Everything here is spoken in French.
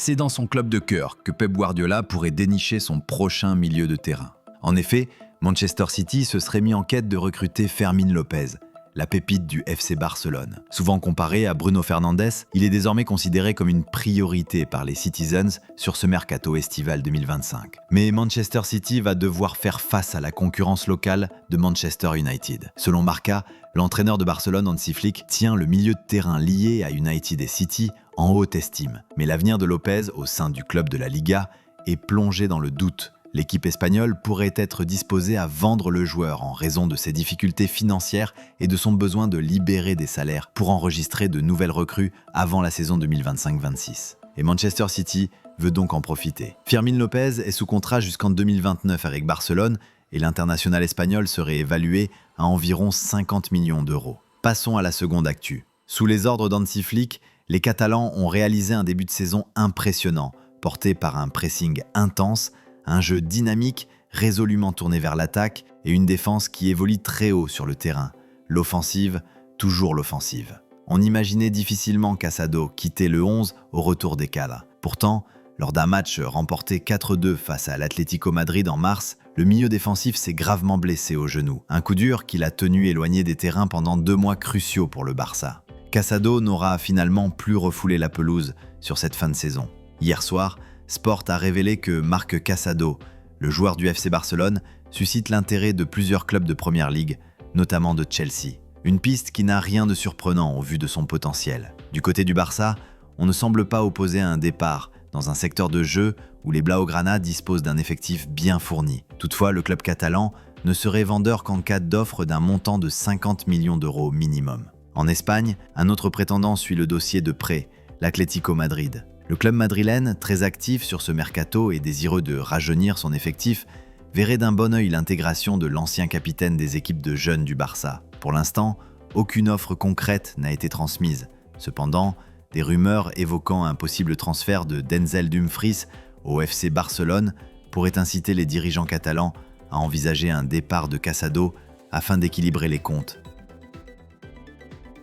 c'est dans son club de cœur que Pep Guardiola pourrait dénicher son prochain milieu de terrain. En effet, Manchester City se serait mis en quête de recruter Fermín López, la pépite du FC Barcelone. Souvent comparé à Bruno Fernandes, il est désormais considéré comme une priorité par les Citizens sur ce mercato estival 2025. Mais Manchester City va devoir faire face à la concurrence locale de Manchester United. Selon Marca, l'entraîneur de Barcelone, Hansi Flick, tient le milieu de terrain lié à United et City en haute estime. Mais l'avenir de Lopez au sein du club de la Liga est plongé dans le doute. L'équipe espagnole pourrait être disposée à vendre le joueur en raison de ses difficultés financières et de son besoin de libérer des salaires pour enregistrer de nouvelles recrues avant la saison 2025-26. Et Manchester City veut donc en profiter. Fermín López est sous contrat jusqu'en 2029 avec Barcelone et l'international espagnol serait évalué à environ 50 millions d'euros. Passons à la seconde actu. Sous les ordres d'Hansi Flick, les Catalans ont réalisé un début de saison impressionnant, porté par un pressing intense, un jeu dynamique, résolument tourné vers l'attaque et une défense qui évolue très haut sur le terrain. L'offensive, toujours l'offensive. On imaginait difficilement Casado quitter le 11 au retour des cadres. Pourtant, lors d'un match remporté 4-2 face à l'Atlético Madrid en mars, le milieu défensif s'est gravement blessé au genou. Un coup dur qui l'a tenu éloigné des terrains pendant 2 mois cruciaux pour le Barça. Casado n'aura finalement plus refoulé la pelouse sur cette fin de saison. Hier soir, Sport a révélé que Marc Casado, le joueur du FC Barcelone, suscite l'intérêt de plusieurs clubs de Première Ligue, notamment de Chelsea. Une piste qui n'a rien de surprenant au vu de son potentiel. Du côté du Barça, on ne semble pas opposé à un départ dans un secteur de jeu où les Blaugrana disposent d'un effectif bien fourni. Toutefois, le club catalan ne serait vendeur qu'en cas d'offre d'un montant de 50 millions d'euros minimum. En Espagne, un autre prétendant suit le dossier de près, l'Atlético Madrid. Le club madrilène, très actif sur ce mercato et désireux de rajeunir son effectif, verrait d'un bon œil l'intégration de l'ancien capitaine des équipes de jeunes du Barça. Pour l'instant, aucune offre concrète n'a été transmise. Cependant, des rumeurs évoquant un possible transfert de Denzel Dumfries au FC Barcelone pourraient inciter les dirigeants catalans à envisager un départ de Casado afin d'équilibrer les comptes